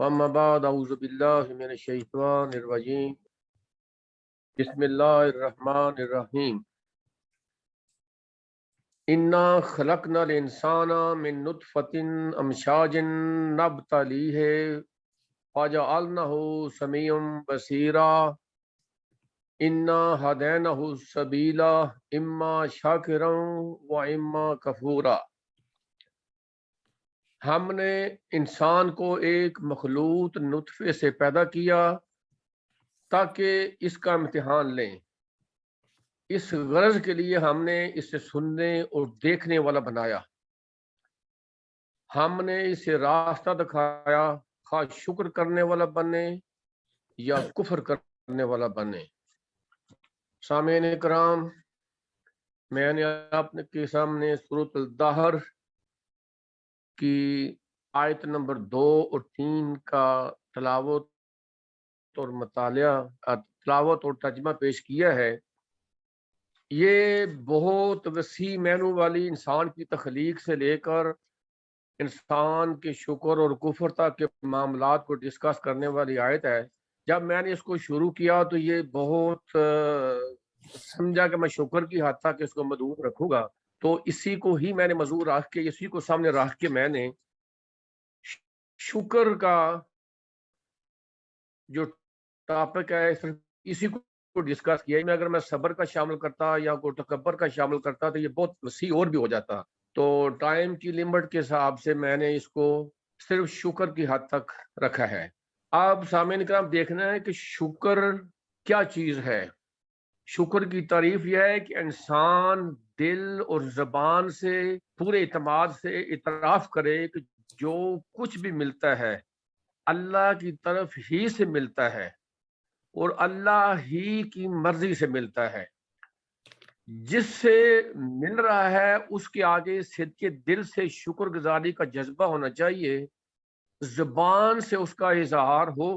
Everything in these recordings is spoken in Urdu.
اما بعد اعوذ باللہ من الشیطان الرجیم بسم اللہ الرحمن الرحیم انا خلقنا الانسان من نطفۃ امشاج نبتلیہ فجعلناہ سمیعا بصیرا انا ہدیناہ السبیل اما شاکرا و اما کفورا۔ ہم نے انسان کو ایک مخلوط نطفے سے پیدا کیا تاکہ اس کا امتحان لیں۔ اس غرض کے لیے ہم نے اسے سننے اور دیکھنے والا بنایا۔ ہم نے اسے راستہ دکھایا، خواہ شکر کرنے والا بنے یا کفر کرنے والا بنے۔ سامعین کرام، میں نے آپ کے سامنے سورۃ الدہر کی آیت نمبر 2 اور 3 کا تلاوت اور ترجمہ پیش کیا ہے۔ یہ بہت وسیع معنوں والی انسان کی تخلیق سے لے کر انسان کے شکر اور کفر تک کے معاملات کو ڈسکس کرنے والی آیت ہے۔ جب میں نے اس کو شروع کیا تو یہ بہت سمجھا کہ میں شکر کی حد تک اس کو مدعو رکھوں گا، تو اسی کو ہی میں نے موضوع رکھ کے اسی کو سامنے رکھ کے میں نے شکر کا جو ٹاپک ہے اسی کو ڈسکس کیا۔ اگر میں صبر کا شامل کرتا یا کوئی تکبر کا شامل کرتا تو یہ بہت وسیع اور بھی ہو جاتا، تو ٹائم کی لمٹ کے حساب سے میں نے اس کو صرف شکر کی حد تک رکھا ہے۔ اب سامعین کرام، دیکھنا ہے کہ شکر کیا چیز ہے۔ شکر کی تعریف یہ ہے کہ انسان دل اور زبان سے پورے اعتماد سے اعتراف کرے کہ جو کچھ بھی ملتا ہے اللہ کی طرف ہی سے ملتا ہے اور اللہ ہی کی مرضی سے ملتا ہے۔ جس سے مل رہا ہے اس کے آگے صدقے دل سے شکر گزاری کا جذبہ ہونا چاہیے، زبان سے اس کا اظہار ہو،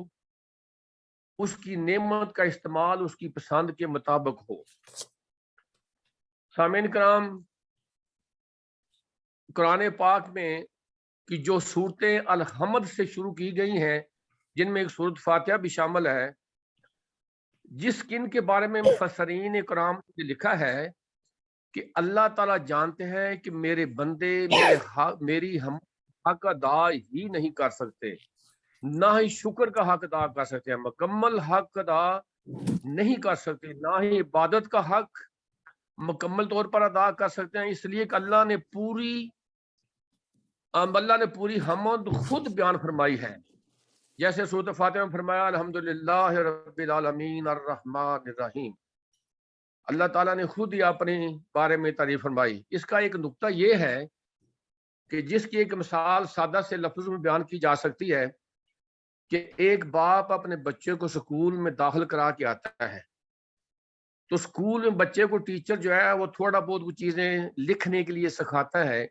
اس کی نعمت کا استعمال اس کی پسند کے مطابق ہو۔ سامعین کرام، قرآن پاک میں کی جو صورتیں الحمد سے شروع کی گئی ہیں، جن میں ایک سورۃ فاتحہ بھی شامل ہے، جس کن کے بارے میں مفسرین کرام نے لکھا ہے کہ اللہ تعالیٰ جانتے ہیں کہ میرے بندے میری ہم حق ادا ہی نہیں کر سکتے، نہ ہی شکر کا حق ادا کر سکتے ہیں، مکمل حق ادا نہیں کر سکتے، نہ ہی عبادت کا حق مکمل طور پر ادا کر سکتے ہیں، اس لیے کہ اللہ نے پوری حمد خود بیان فرمائی ہے۔ جیسے سورۃ فاتحہ میں فرمایا الحمدللہ رب العالمین الرحمن الرحیم، اللہ تعالیٰ نے خود ہی اپنے بارے میں تعریف فرمائی۔ اس کا ایک نقطہ یہ ہے کہ جس کی ایک مثال سادہ سے لفظ میں بیان کی جا سکتی ہے کہ ایک باپ اپنے بچے کو سکول میں داخل کرا کے آتا ہے، تو سکول میں بچے کو ٹیچر جو ہے وہ تھوڑا بہت وہ چیزیں لکھنے کے لیے سکھاتا ہے،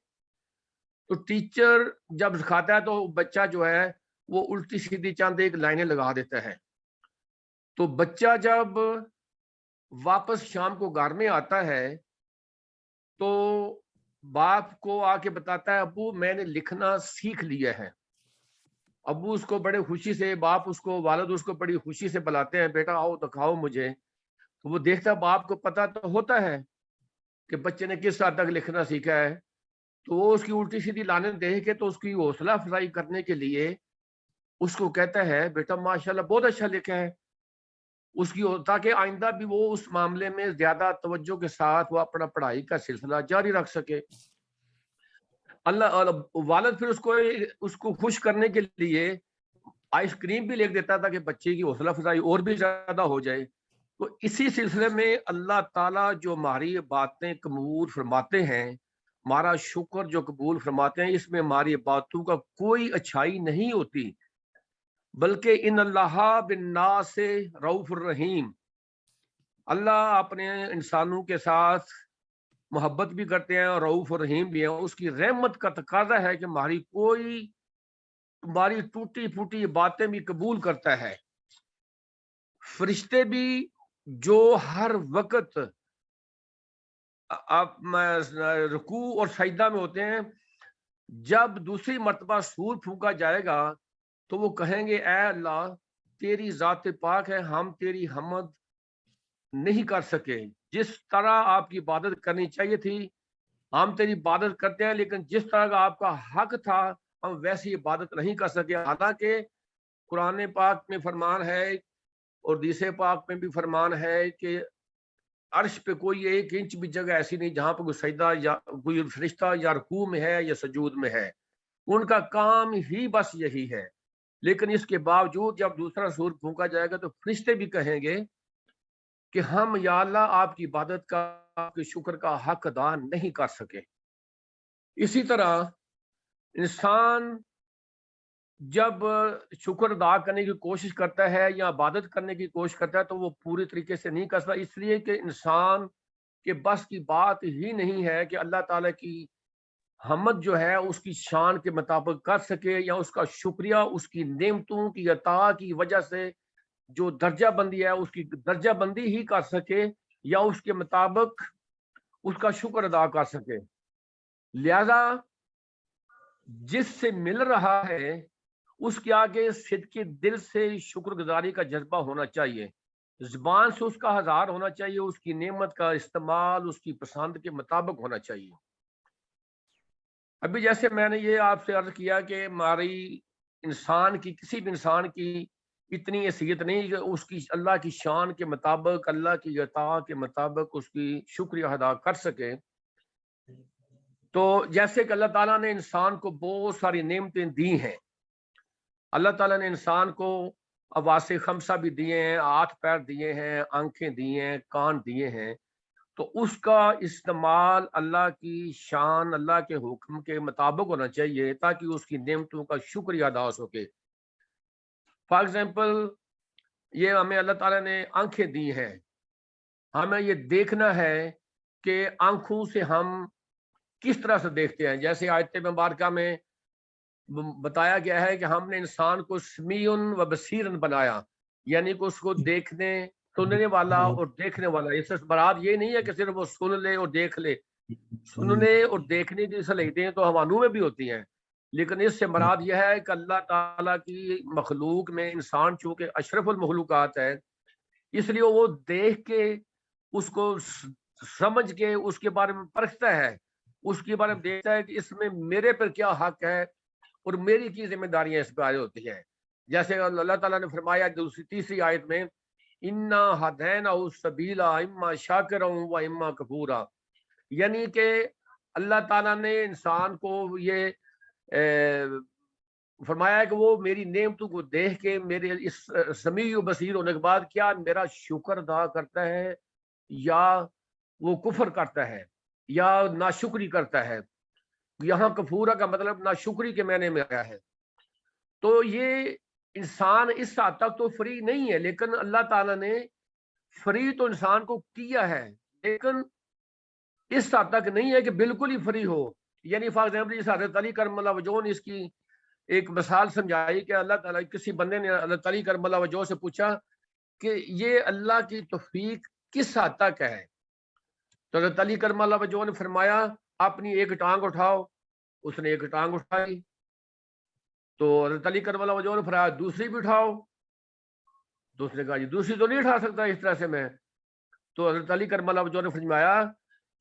تو ٹیچر جب سکھاتا ہے تو بچہ جو ہے وہ الٹی سیدھی چند ایک لائنیں لگا دیتا ہے، تو بچہ جب واپس شام کو گھر میں آتا ہے تو باپ کو آ کے بتاتا ہے ابو میں نے لکھنا سیکھ لیا ہے۔ ابو اس کو بڑے خوشی سے، والد اس کو بڑی خوشی سے بلاتے ہیں، بیٹا آؤ دکھاؤ مجھے، تو وہ دیکھتا باپ کو پتا تو ہوتا ہے کہ بچے نے کس حد تک لکھنا سیکھا ہے، تو وہ اس کی الٹی سیدھی لانیں دیکھ کے تو اس کی حوصلہ افزائی کرنے کے لیے اس کو کہتا ہے بیٹا ماشاءاللہ بہت اچھا لکھا ہے، اس کی تاکہ آئندہ بھی وہ اس معاملے میں زیادہ توجہ کے ساتھ وہ اپنا پڑھائی کا سلسلہ جاری رکھ سکے۔ والد پھر اس کو خوش کرنے کے لیے آئس کریم بھی لکھ دیتا تھا کہ بچے کی حوصلہ افزائی اور بھی زیادہ ہو جائے۔ تو اسی سلسلے میں اللہ تعالیٰ جو ہماری باتیں قبول فرماتے ہیں، ہمارا شکر جو قبول فرماتے ہیں، اس میں ہماری باتوں کا کوئی اچھائی نہیں ہوتی، بلکہ ان اللہ بالناس رؤوف الرحیم، اللہ اپنے انسانوں کے ساتھ محبت بھی کرتے ہیں اور رؤوف الرحیم بھی ہیں۔ اس کی رحمت کا تقاضا ہے کہ ہماری ٹوٹی پھوٹی باتیں بھی قبول کرتا ہے۔ فرشتے بھی جو ہر وقت رکوع اور سجدہ میں ہوتے ہیں، جب دوسری مرتبہ سور پھونکا جائے گا تو وہ کہیں گے اے اللہ تیری ذات پاک ہے، ہم تیری حمد نہیں کر سکے، جس طرح آپ کی عبادت کرنی چاہیے تھی ہم تیری عبادت کرتے ہیں، لیکن جس طرح کا آپ کا حق تھا ہم ویسی عبادت نہیں کر سکے۔ حالانکہ قرآن پاک میں فرمان ہے اور حدیث پاک میں بھی فرمان ہے کہ عرش پہ کوئی 1 انچ بھی جگہ ایسی نہیں جہاں پہ کوئی سجدہ یا کوئی فرشتہ یا رکوع میں ہے یا سجود میں ہے، ان کا کام ہی بس یہی ہے۔ لیکن اس کے باوجود جب دوسرا سور پھونکا جائے گا تو فرشتے بھی کہیں گے کہ ہم یا اللہ آپ کی عبادت کا، آپ کے شکر کا حق ادا نہیں کر سکے۔ اسی طرح انسان جب شکر ادا کرنے کی کوشش کرتا ہے یا عبادت کرنے کی کوشش کرتا ہے تو وہ پوری طریقے سے نہیں کرتا، اس لیے کہ انسان کے بس کی بات ہی نہیں ہے کہ اللہ تعالیٰ کی حمد جو ہے اس کی شان کے مطابق کر سکے، یا اس کا شکریہ اس کی نعمتوں کی عطا کی وجہ سے جو درجہ بندی ہے اس کی درجہ بندی ہی کر سکے، یا اس کے مطابق اس کا شکر ادا کر سکے۔ لہذا جس سے مل رہا ہے اس کے آگے صدق دل سے شکر گزاری کا جذبہ ہونا چاہیے، زبان سے اس کا اظہار ہونا چاہیے، اس کی نعمت کا استعمال اس کی پسند کے مطابق ہونا چاہیے۔ ابھی جیسے میں نے یہ آپ سے عرض کیا کہ ہماری انسان کی، کسی بھی انسان کی اتنی حیثیت نہیں کہ اس کی اللہ کی شان کے مطابق، اللہ کی عطا کے مطابق اس کی شکریہ ادا کر سکے۔ تو جیسے کہ اللہ تعالیٰ نے انسان کو بہت ساری نعمتیں دی ہیں، اللہ تعالیٰ نے انسان کو حواس خمسہ بھی دیے ہیں، 8 پیر دیے ہیں، آنکھیں دی ہیں، کان دیے ہیں، تو اس کا استعمال اللہ کی شان، اللہ کے حکم کے مطابق ہونا چاہیے تاکہ اس کی نعمتوں کا شکریہ ادا ہو سکے۔ فار ایگزامپل یہ ہمیں اللہ تعالیٰ نے آنکھیں دی ہیں، ہمیں یہ دیکھنا ہے کہ آنکھوں سے ہم کس طرح سے دیکھتے ہیں۔ جیسے آیت مبارکہ میں بتایا گیا ہے کہ ہم نے انسان کو سمیع و بصیر بنایا، یعنی کہ اس کو دیکھنے، سننے والا اور دیکھنے والا۔ اس سے مراد یہ نہیں ہے کہ صرف وہ سن لے اور دیکھ لے، سننے اور دیکھنے کی صلاحیتیں تو حوانوں میں بھی ہوتی ہیں، لیکن اس سے مراد یہ ہے کہ اللہ تعالیٰ کی مخلوق میں انسان چونکہ اشرف المخلوقات ہے، اس لیے وہ دیکھ کے اس کو سمجھ کے اس کے بارے میں پرکھتا ہے، اس کے بارے میں دیکھتا ہے کہ اس میں میرے پر کیا حق ہے اور میری کی ذمہ داریاں اس پہ آئی ہوتی ہیں۔ جیسے اللہ تعالیٰ نے فرمایا تیسری آیت میں انا ہدینا السبیلا اما شاکرا و اما کفورا، یعنی کہ اللہ تعالیٰ نے انسان کو یہ فرمایا ہے کہ وہ میری نعمتوں کو دیکھ کے میرے اس سمیع و بصیر ہونے کے بعد کیا میرا شکر ادا کرتا ہے یا وہ کفر کرتا ہے یا ناشکری کرتا ہے۔ یہاں کفورا کا مطلب ناشکری کے معنی میں آیا ہے۔ تو یہ انسان اس حد تک تو فری نہیں ہے، لیکن اللہ تعالیٰ نے فری تو انسان کو کیا ہے، لیکن اس حد تک نہیں ہے کہ بالکل ہی فری ہو۔ یعنی فار ایگزامپل جس حضرت علی کرم اللہ وجہ نے اس کی ایک مثال سمجھائی کہ اللہ تعالیٰ، کسی بندے نے اللہ علی کرم اللہ وجہ سے پوچھا کہ یہ اللہ کی توفیق کس حد تک ہے، تو حضرت علی کرم اللہ وجہ نے فرمایا اپنی ایک ٹانگ اٹھاؤ۔ اس نے ایک ٹانگ اٹھائی تو حضرت علی کرم اللہ وجہ نے فرمایا دوسری بھی اٹھاؤ، تو اس نے کہا جی دوسری تو نہیں اٹھا سکتا اس طرح سے میں۔ تو حضرت علی کرم اللہ وجہ نے فرمایا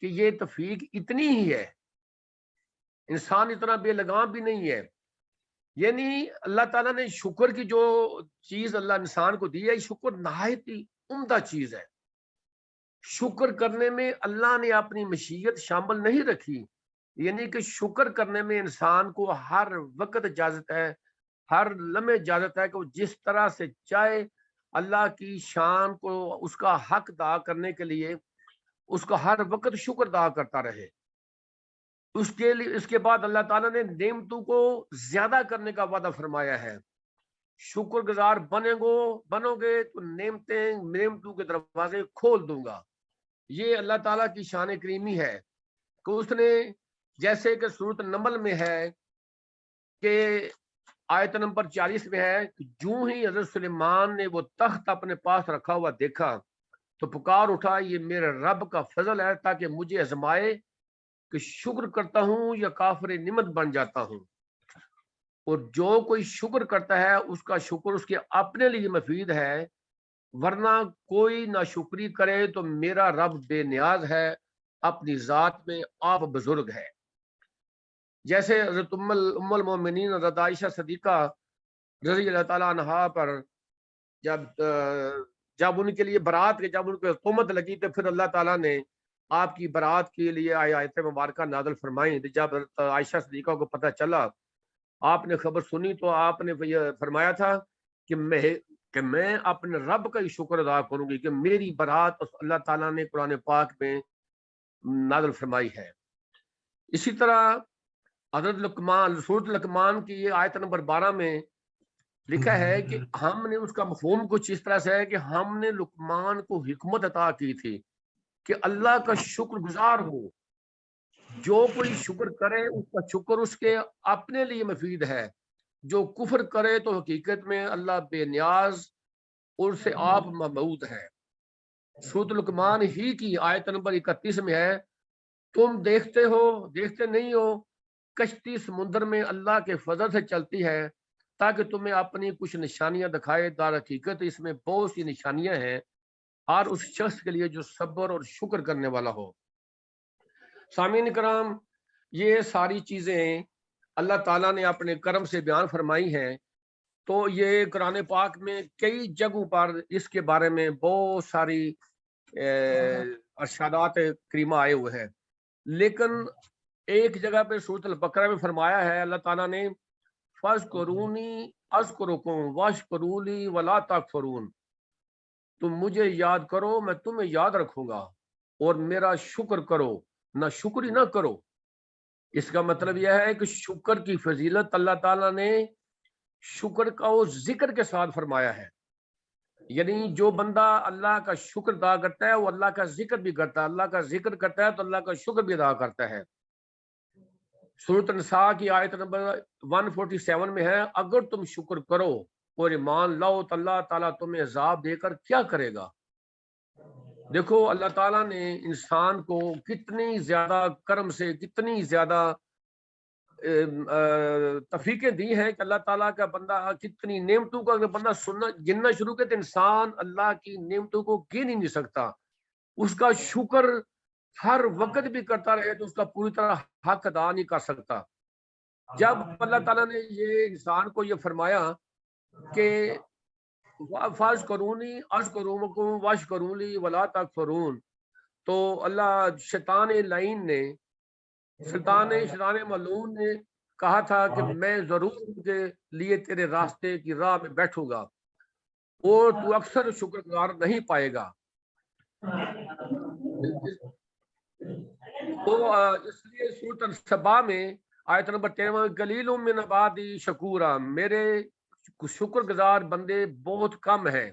کہ یہ توفیق اتنی ہی ہے، انسان اتنا بے لگام بھی نہیں ہے۔ یعنی اللہ تعالیٰ نے شکر کی جو چیز اللہ انسان کو دی ہے، شکر نہایت ہی عمدہ چیز ہے۔ شکر کرنے میں اللہ نے اپنی مشیت شامل نہیں رکھی، یعنی کہ شکر کرنے میں انسان کو ہر وقت اجازت ہے، ہر لمحے اجازت ہے کہ وہ جس طرح سے چاہے اللہ کی شان کو، اس کا حق ادا کرنے کے لیے اس کا ہر وقت شکر ادا کرتا رہے۔ اس کے بعد اللہ تعالیٰ نے نعمتوں کو زیادہ کرنے کا وعدہ فرمایا ہے۔ شکر گزار بنو گے تو نعمتوں کے دروازے کھول دوں گا۔ یہ اللہ تعالیٰ کی شان کریمی ہے کہ اس نے، جیسے کہ سورۃ النمل میں ہے کہ آیت نمبر 40 میں ہے کہ جو ہی حضرت سلیمان نے وہ تخت اپنے پاس رکھا ہوا دیکھا تو پکار اٹھا یہ میرے رب کا فضل ہے تاکہ مجھے آزمائے کہ شکر کرتا ہوں یا کافر نعمت بن جاتا ہوں۔ اور جو کوئی شکر کرتا ہے اس کا شکر اس کے اپنے لیے مفید ہے، ورنہ کوئی نہ شکری کرے تو میرا رب بے نیاز ہے، اپنی ذات میں آپ بزرگ ہے۔ جیسے حضرت ام المومنین حضرت عائشہ صدیقہ رضی اللہ تعالیٰ عنہا پر جب ان کے لیے برات کے جب ان کو تہمت لگی تو پھر اللہ تعالیٰ نے آپ کی برات کے لیے آیت مبارکہ نازل فرمائیں۔ جب عائشہ صدیقہ کو پتہ چلا، آپ نے خبر سنی، تو آپ نے یہ فرمایا تھا کہ میں اپنے رب کا ہی شکر ادا کروں گی کہ میری برات اللہ تعالیٰ نے قرآن پاک میں نازل فرمائی ہے۔ اسی طرح حضرت لقمان، سورۃ لقمان کی یہ آیت نمبر 12 میں لکھا ہے کہ ہم نے اس کا مفہوم کچھ اس طرح سے ہے کہ ہم نے لقمان کو حکمت عطا کی تھی کہ اللہ کا شکر گزار ہو، جو کوئی شکر کرے اس کا شکر اس کے اپنے لیے مفید ہے، جو کفر کرے تو حقیقت میں اللہ بے نیاز اور سے آپ مبعوث ہے۔ سورۃ لقمان ہی کی آیت نمبر 31 میں ہے، تم دیکھتے نہیں ہو کشتی سمندر میں اللہ کے فضل سے چلتی ہے تاکہ تمہیں اپنی کچھ نشانیاں دکھائے، در حقیقت اس میں بہت سی نشانیاں ہیں اور اس شخص کے لیے جو صبر اور شکر کرنے والا ہو۔ سامعین کرام، یہ ساری چیزیں اللہ تعالیٰ نے اپنے کرم سے بیان فرمائی ہیں، تو یہ قرآن پاک میں کئی جگہوں پر اس کے بارے میں بہت ساری ارشادات کریمہ آئے ہوئے ہیں، لیکن ایک جگہ پہ سورۃ البقرہ میں فرمایا ہے اللہ تعالیٰ نے، فَاذْكُرُونِی أَذْكُرْكُمْ وَاشْكُرُوا لِی وَلَا تَکْفُرُونَ، تم مجھے یاد کرو میں تمہیں یاد رکھوں گا، اور میرا شکر کرو نہ شکری نہ کرو۔ اس کا مطلب یہ ہے کہ شکر کی فضیلت اللہ تعالیٰ نے شکر کا وہ ذکر کے ساتھ فرمایا ہے، یعنی جو بندہ اللہ کا شکر ادا کرتا ہے وہ اللہ کا ذکر بھی کرتا ہے، اللہ کا ذکر کرتا ہے تو اللہ کا شکر بھی ادا کرتا ہے۔ سورۃ النساء کی آیت نمبر 147 میں ہے، اگر تم شکر کرو اور ایمان لاؤ تو اللہ تعالیٰ تمہیں عذاب دے کر کیا کرے گا۔ دیکھو اللہ تعالیٰ نے انسان کو کتنی زیادہ کرم سے، کتنی زیادہ تفریقیں دی ہیں کہ اللہ تعالیٰ کا بندہ کتنی نعمتوں کا بندہ سننا گننا شروع کرے تو انسان اللہ کی نعمتوں کو گن ہی نہیں سکتا، اس کا شکر ہر وقت بھی کرتا رہے تو اس کا پوری طرح حق ادا نہیں کر سکتا۔ جب اللہ تعالیٰ نے یہ انسان کو یہ فرمایا کہ فَاذْكُرُونِی أَذْكُرْكُمْ وَاشْكُرُوا لِی وَلَا تَکْفُرُونَ، تو اللہ شیطان لعین نے، شیطان ملعون نے کہا تھا کہ میں ضرور ان کے لیے تیرے راستے کی راہ میں بیٹھوں گا اور تو اکثر شکر گزار نہیں پائے گا۔ تو اس لیے سورۃ السبا میں آیت نمبر 13 میں قلیل من عبادی شکورا، میرے شکر گزار بندے بہت کم ہیں۔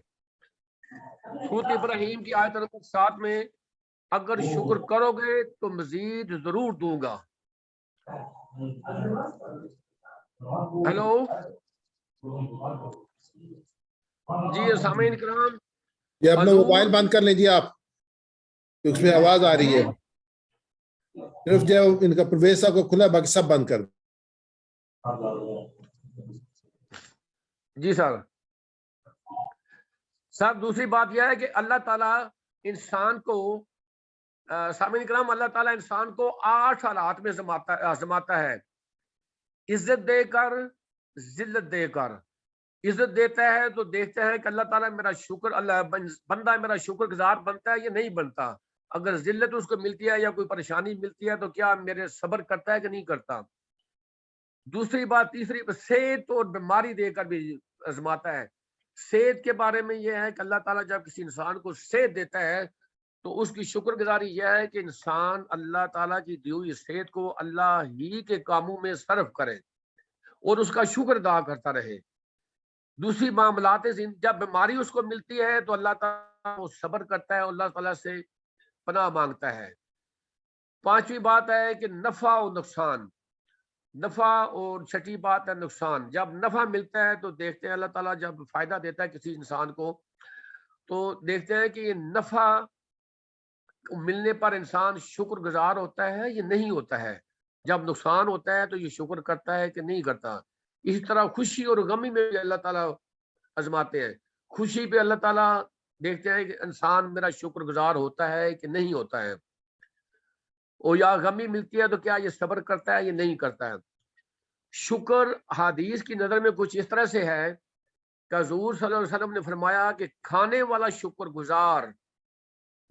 سورۃ ابراہیم کی آیت نمبر 7 میں اگر شکر کرو گے تو مزید ضرور دوں گا۔ ہیلو جی سامعین کرام، یہ اپنا موبائل بند کر لیجیے آپ، اس میں آواز آ رہی ہے، صرف جو ان کا پرویز صاحب کو کھلا، باقی سب بند کر۔ جی سر دوسری بات یہ ہے کہ اللہ تعالیٰ انسان کو، سامعین کرام، اللہ تعالیٰ انسان کو 8 حالات میں آزماتا ہے، عزت دے کر، ذلت دے کر۔ عزت دیتا ہے تو دیکھتے ہیں کہ اللہ تعالیٰ میرا شکر، اللہ بندہ میرا شکر گزار بنتا ہے یا نہیں بنتا۔ اگر ذلت اس کو ملتی ہے یا کوئی پریشانی ملتی ہے تو کیا میرے صبر کرتا ہے کہ نہیں کرتا۔ دوسری بات، تیسری بات، صحت اور بیماری دے کر بھی آزماتا ہے۔ صحت کے بارے میں یہ ہے کہ اللہ تعالیٰ جب کسی انسان کو صحت دیتا ہے تو اس کی شکر گزاری یہ ہے کہ انسان اللہ تعالیٰ کی دی ہوئی صحت کو اللہ ہی کے کاموں میں صرف کرے اور اس کا شکر ادا کرتا رہے۔ دوسری معاملات جب بیماری اس کو ملتی ہے تو اللہ تعالیٰ وہ صبر کرتا ہے اور اللہ تعالیٰ سے پناہ مانگتا ہے۔ پانچویں بات ہے کہ نفع اور نقصان، نفع، اور چھٹی بات ہے نقصان۔ جب نفع ملتا ہے تو دیکھتے ہیں اللہ تعالیٰ جب فائدہ دیتا ہے کسی انسان کو تو دیکھتے ہیں کہ یہ نفع ملنے پر انسان شکر گزار ہوتا ہے یا نہیں ہوتا ہے، جب نقصان ہوتا ہے تو یہ شکر کرتا ہے کہ نہیں کرتا۔ اسی طرح خوشی اور غمی میں بھی اللہ تعالیٰ آزماتے ہیں. خوشی پہ اللہ تعالیٰ دیکھتے ہیں کہ انسان میرا شکر گزار ہوتا ہے کہ نہیں ہوتا ہے, اور یا غمی ملتی ہے تو کیا یہ صبر کرتا ہے یا نہیں کرتا ہے. شکر حدیث کی نظر میں کچھ اس طرح سے ہے کہ حضور صلی اللہ علیہ وسلم نے فرمایا کہ کھانے والا شکر گزار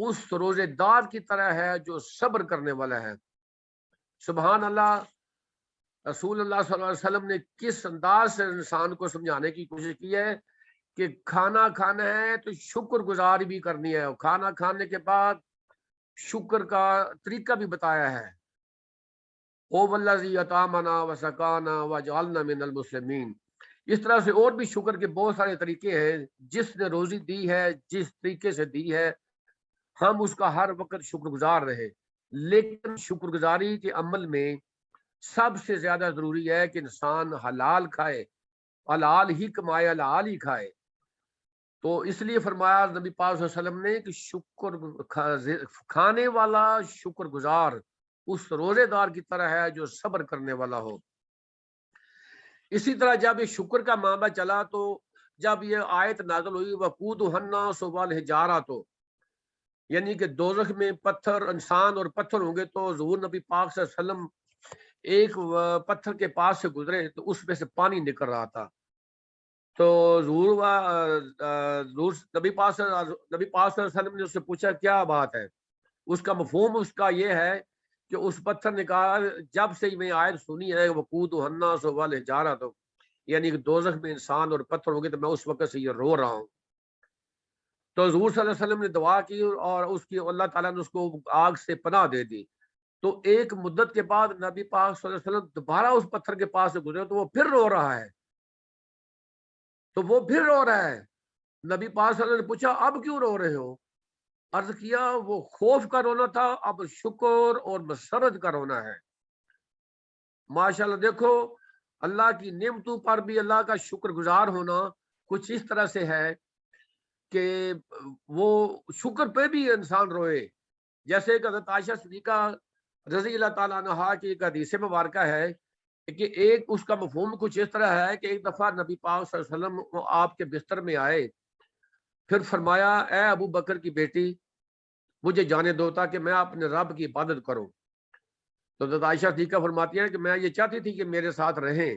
اس روزے دار کی طرح ہے جو صبر کرنے والا ہے. سبحان اللہ. رسول اللہ صلی اللہ علیہ وسلم نے کس انداز سے انسان کو سمجھانے کی کوشش کی ہے کہ کھانا کھانا ہے تو شکر گزاری بھی کرنی ہے, اور کھانا کھانے کے بعد شکر کا طریقہ بھی بتایا ہے. او والذی اطعمنا وسقانا وجعلنا من المسلمین. اس طرح سے اور بھی شکر کے بہت سارے طریقے ہیں. جس نے روزی دی ہے, جس طریقے سے دی ہے, ہم اس کا ہر وقت شکر گزار رہے. لیکن شکر گزاری کے عمل میں سب سے زیادہ ضروری ہے کہ انسان حلال کھائے, حلال ہی کمائے, حلال ہی کھائے. تو اس لیے فرمایا نبی پاک صلی اللہ علیہ وسلم نے کہ شکر کھانے والا شکر گزار اس روزے دار کی طرح ہے جو صبر کرنے والا ہو. اسی طرح جب یہ شکر کا معاملہ چلا تو جب یہ آیت نازل ہوئی وقودھا الناس والحجارۃ, یعنی کہ دوزخ میں پتھر, انسان اور پتھر ہوں گے, تو حضور نبی پاک صلی اللہ علیہ وسلم ایک پتھر کے پاس سے گزرے تو اس میں سے پانی نکل رہا تھا. تو نبی پاک صلی اللہ علیہ وسلم نے اس سے پوچھا کیا بات ہے. اس کا مفہوم اس کا یہ ہے کہ اس پتھر نے کہا جب سے میں آیت سنی ہے وقودھا الناس والحجارۃ, یعنی کہ دوزخ میں انسان اور پتھر ہوں گے, تو میں اس وقت سے یہ رو رہا ہوں. تو حضور صلی اللہ علیہ وسلم نے دعا کی اور اس کی اللہ تعالیٰ نے اس کو آگ سے پناہ دے دی. تو ایک مدت کے بعد نبی پاک صلی اللہ علیہ وسلم دوبارہ اس پتھر کے پاس سے گزرے تو وہ پھر رو رہا ہے, تو وہ پھر رو رہا ہے. نبی پاک صلی اللہ علیہ وسلم نے پوچھا اب کیوں رو رہے ہو؟ عرض کیا وہ خوف کا رونا تھا, اب شکر اور مسرت کا رونا ہے. ماشاءاللہ دیکھو اللہ کی نعمتوں پر بھی اللہ کا شکر گزار ہونا کچھ اس طرح سے ہے کہ وہ شکر پہ بھی انسان روئے. جیسے کہ حضرت عائشہ صدیقہ رضی اللہ تعالیٰ عنہا کی ایک حدیث مبارکہ ہے کہ ایک اس کا مفہوم کچھ اس طرح ہے کہ ایک دفعہ نبی پاک صلی اللہ علیہ وسلم وہ آپ کے بستر میں آئے, پھر فرمایا اے ابو بکر کی بیٹی مجھے جانے دو تاکہ میں اپنے رب کی عبادت کروں. تو حضرت عائشہ صدیقہ فرماتی ہیں کہ میں یہ چاہتی تھی کہ میرے ساتھ رہیں,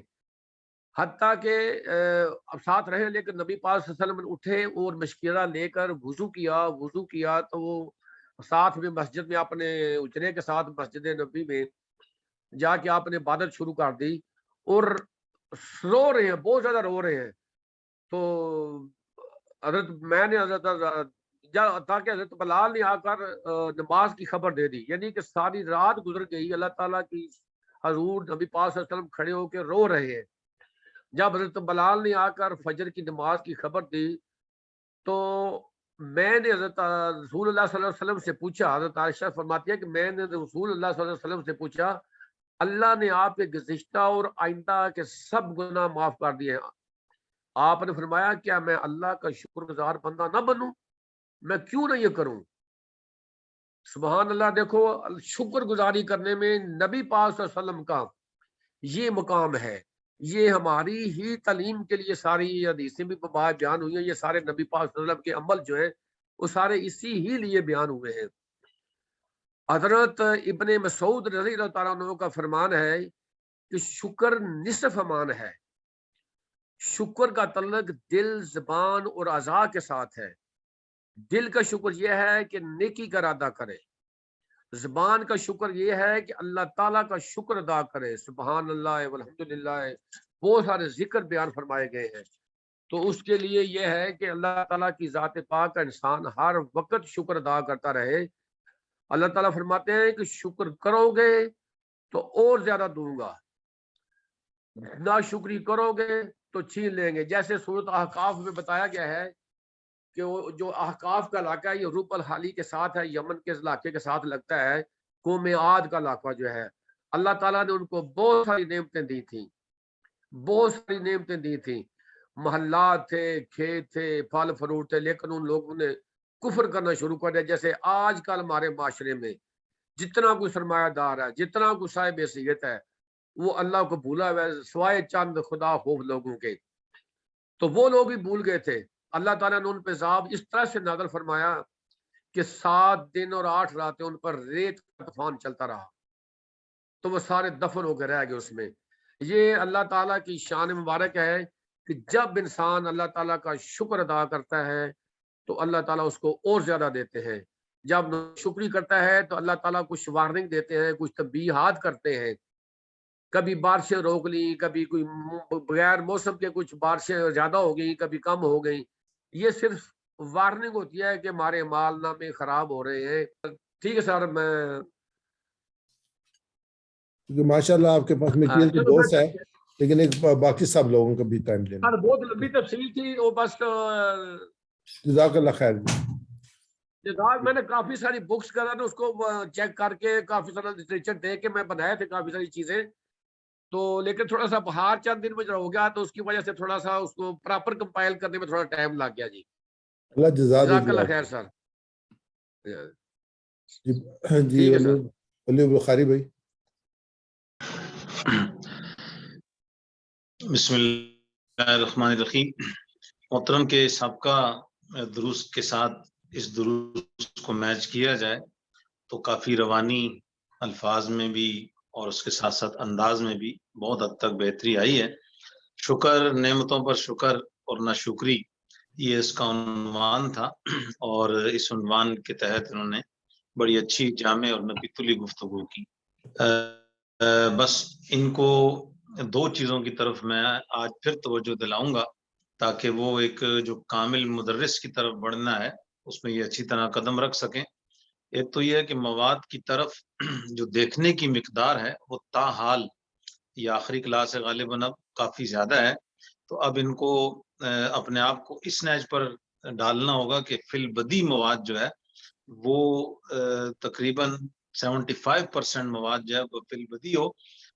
حتیٰ کہ اب ساتھ رہیں, لیکن نبی پاک صلی اللہ علیہ وسلم اٹھے اور مشکرہ لے کر وضو کیا تو وہ ساتھ میں مسجد میں اپنے اجرے کے ساتھ مسجد نبی میں جا کے آپ نے عبادت شروع کر دی اور رو رہے ہیں, بہت زیادہ رو رہے ہیں. تو میں نے تاکہ حضرت بلال نے آ کر نماز کی خبر دے دی, یعنی کہ ساری رات گزر گئی, اللہ تعالیٰ کی حضور نبی پاک صلی اللہ علیہ وسلم کھڑے ہو کے رو رہے ہیں. جب حضرت بلال نے آ کر فجر کی نماز کی خبر دی تو میں نے حضرت رسول اللہ صلی اللہ علیہ وسلم سے پوچھا, حضرت عائشہ فرماتی ہے کہ میں نے رسول اللہ صلی اللہ علیہ وسلم سے پوچھا اللہ نے آپ کے گزشتہ اور آئندہ کے سب گناہ معاف کر دیے ہیں. آپ نے فرمایا کیا میں اللہ کا شکر گزار بندہ نہ بنوں, میں کیوں نہ یہ کروں. سبحان اللہ. دیکھو شکر گزاری کرنے میں نبی پاک صلی اللہ علیہ وسلم کا یہ مقام ہے. یہ ہماری ہی تعلیم کے لیے ساری حدیثیں بھی بیان ہوئی ہیں, یہ سارے نبی پاک صلی اللہ علیہ وسلم کے عمل جو ہیں وہ سارے اسی ہی لیے بیان ہوئے ہیں. حضرت ابن مسعود رضی اللہ تعالیٰ عنہ کا فرمان ہے کہ شکر نصف امان ہے. شکر کا تعلق دل, زبان اور اعضاء کے ساتھ ہے. دل کا شکر یہ ہے کہ نیکی کا ارادہ کرے, زبان کا شکر یہ ہے کہ اللہ تعالیٰ کا شکر ادا کرے. سبحان اللہ والحمدللہ, بہت سارے ذکر بیان فرمائے گئے ہیں. تو اس کے لیے یہ ہے کہ اللہ تعالیٰ کی ذات پاک کا انسان ہر وقت شکر ادا کرتا رہے. اللہ تعالیٰ فرماتے ہیں کہ شکر کرو گے تو اور زیادہ دوں گا, ناشکری کرو گے تو چھین لیں گے. جیسے سورۃ احقاف میں بتایا گیا ہے کہ وہ جو احقاف کا علاقہ ہے یہ روپ الحالی کے ساتھ ہے, یمن کے علاقے کے ساتھ لگتا ہے. قوم عاد کا علاقہ جو ہے اللہ تعالیٰ نے ان کو بہت ساری نعمتیں دی تھیں, بہت ساری نعمتیں دی تھیں. محلات تھے, کھیت تھے, پھل فروٹ تھے, لیکن ان لوگوں نے کفر کرنا شروع کر دیا. جیسے آج کل ہمارے معاشرے میں جتنا کوئی سرمایہ دار ہے, جتنا کوئی صاحب حیثیت ہے, وہ اللہ کو بھولا ہوا ہے سوائے چند خدا خوف لوگوں کے. تو وہ لوگ بھی بھول گئے تھے. اللہ تعالیٰ نے ان پہ عذاب اس طرح سے نازل فرمایا کہ 7 دن اور 8 راتیں ان پر ریت کا طوفان چلتا رہا, تو وہ سارے دفن ہو کے رہ گئے اس میں. یہ اللہ تعالیٰ کی شان مبارک ہے کہ جب انسان اللہ تعالیٰ کا شکر ادا کرتا ہے تو اللہ تعالیٰ اس کو اور زیادہ دیتے ہیں. جب شکری کرتا ہے تو اللہ تعالیٰ کچھ وارننگ دیتے ہیں, کچھ تنبیہات کرتے ہیں. کبھی بارشیں روک لی, کبھی کوئی بغیر موسم کے کچھ بارشیں زیادہ ہو گئی, کبھی کم ہو گئی. یہ صرف وارننگ ہوتی ہے کہ ہمارے مال نامے خراب ہو رہے ہیں. ٹھیک ہے سر, میں کیونکہ ماشاء اللہ آپ کے پاس میٹیریل تو چلو بہت ہے, لیکن ایک باقی سب لوگوں کو بھی ٹائم دینا. سر بہت لمبی تفصیل تھی وہ, بس جزاک اللہ خیر. میں نے کافی ساری بکس کرا تھا, اس کو چیک کر کے کافی سارا لٹریچر دیکھ کے میں بنائے تھے کافی ساری چیزیں. تو لیکن تھوڑا سا بہار چند دن میں جو ہو گیا تو اس کی وجہ سے تھوڑا سا اس کو پراپر کمپائل کرنے میں تھوڑا ٹائم لگ گیا. جی اللہ جزا دے جزاک اللہ خیر سر. جی ولی بخاری بھائی. بسم اللہ الرحمن الرحیم. محترم کے سابقہ دروس کے ساتھ اس دروس کو میچ کیا جائے تو کافی روانی الفاظ میں بھی اور اس کے ساتھ ساتھ انداز میں بھی بہت حد تک بہتری آئی ہے. شکر, نعمتوں پر شکر اور ناشکری, یہ اس کا عنوان تھا, اور اس عنوان کے تحت انہوں نے بڑی اچھی جامع اور نبی گفتگو کی. بس ان کو 2 چیزوں کی طرف میں آج پھر توجہ دلاؤں گا تاکہ وہ ایک جو کامل مدرس کی طرف بڑھنا ہے اس میں یہ اچھی طرح قدم رکھ سکیں. ایک تو یہ ہے کہ مواد کی طرف جو دیکھنے کی مقدار ہے وہ تاحال یہ آخری کلاس غالباً اب کافی زیادہ ہے, تو اب ان کو اپنے آپ کو اس نیج پر ڈالنا ہوگا کہ فی البدی مواد جو ہے وہ تقریباً 75% مواد جو ہے وہ فی البدی ہو,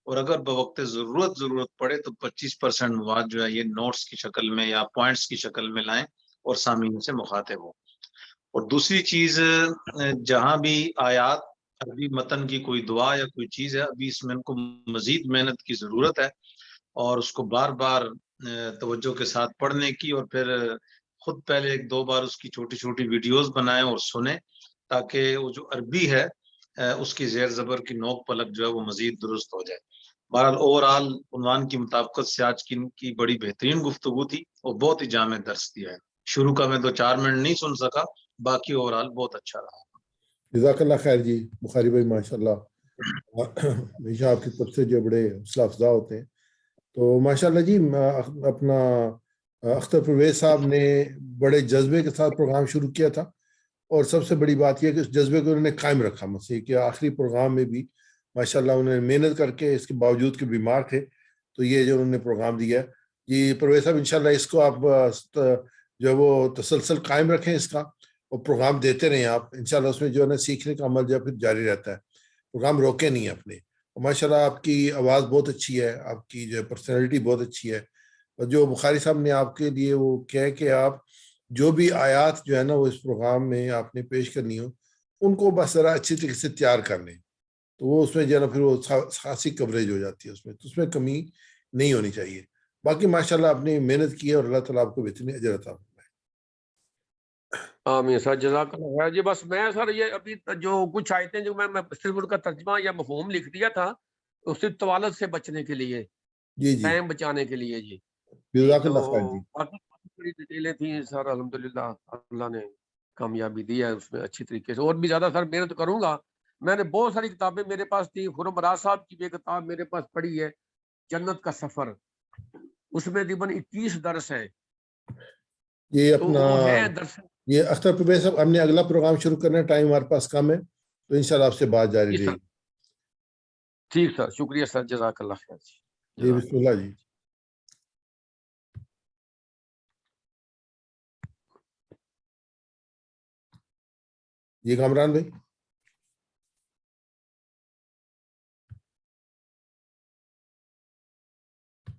اور اگر بوقت ضرورت پڑے تو 25% مواد جو ہے یہ نوٹس کی شکل میں یا پوائنٹس کی شکل میں لائیں اور سامعین سے مخاطب ہو. اور دوسری چیز, جہاں بھی آیات عربی متن کی کوئی دعا یا کوئی چیز ہے ابھی اس میں ان کو مزید محنت کی ضرورت ہے, اور اس کو بار بار توجہ کے ساتھ پڑھنے کی, اور پھر خود پہلے 1-2 بار اس کی چھوٹی چھوٹی ویڈیوز بنائیں اور سنیں تاکہ وہ جو عربی ہے اس کی زیر زبر کی نوک پلک جو ہے وہ مزید درست ہو جائے. بہرحال اوورآل عنوان کی مطابقت سے آج کی بڑی بہترین گفتگو تھی اور بہت ہی جامع درس دیا ہے. شروع کا میں 2-4 منٹ نہیں سن سکا, باقی اوورآل بہت اچھا رہا. جزاک اللہ خیر جی بخاری بھائی, ماشاء اللہ ہمیشہ آپ کی طرف سے جو بڑے حوصلہ افزا ہوتے ہیں. تو ماشاء اللہ جی, اپنا اختر پرویز صاحب نے بڑے جذبے کے ساتھ پروگرام شروع کیا تھا, اور سب سے بڑی بات یہ کہ اس جذبے کو انہوں نے قائم رکھا. مسیح کہ آخری پروگرام میں بھی ماشاء اللہ انہوں نے محنت کر کے, اس کے باوجود کہ بیمار تھے, تو یہ جو انہوں نے پروگرام دیا ہے جی پرویز صاحب, انشاءاللہ اس کو آپ جو ہے وہ تسلسل قائم رکھیں اس کا, اور پروگرام دیتے رہیں آپ. انشاءاللہ اس میں جو ہے نا سیکھنے کا عمل جو ہے پھر جاری رہتا ہے, پروگرام روکے نہیں اپنے. اور ماشاءاللہ آپ کی آواز بہت اچھی ہے, آپ کی جو پرسنالٹی بہت اچھی ہے, اور جو بخاری صاحب نے آپ کے لیے وہ کہہ کہ آپ جو بھی آیات جو ہے نا وہ اس پروگرام میں آپ نے پیش کرنی ہو ان کو بس ذرا اچھی طریقے سے تیار کر لیں, تو وہ اس میں جو ہے نا پھر وہ خاصی کوریج ہو جاتی ہے اس میں, تو اس میں کمی نہیں ہونی چاہیے. باقی ماشاءاللہ آپ نے محنت کی ہے اور اللہ تعالیٰ آپ کو بہترین اجر عطا فرمائے. آمین سر, جزاک اللہ خیر. جی بس میں سر یہ ابھی جو کچھ آیتیں جو میں صرف ان کا ترجمہ یا مفہوم لکھ دیا تھا اس طوالت سے بچنے کے لیے, جی جی ٹائم بچانے کے لیے. جی جزاک تو اللہ خیر جی. باقی بڑی ڈیٹیلیں تھیں سر, الحمدللہ اللہ نے کامیابی دی ہے اس میں اچھی طریقے سے. اور بھی زیادہ سر محنت کروں گا. میں نے بہت ساری کتابیں میرے پاس تھی, خرم راز صاحب کی بھی کتاب میرے پاس پڑھی ہے, جنت کا سفر, اس میں تقریباً 21 درس ہیں. یہ تو اپنا وہ ہے درس. یہ اختر پرویز صاحب, ہم نے اگلا پروگرام شروع کرنا ہے, ٹائم ہمارے پاس کم ہے, تو انشاءاللہ آپ سے بات جاری رہے گی. ٹھیک سر, شکریہ سر, جزاک اللہ خیر. جی بسم اللہ جی. جی کامران بھائی.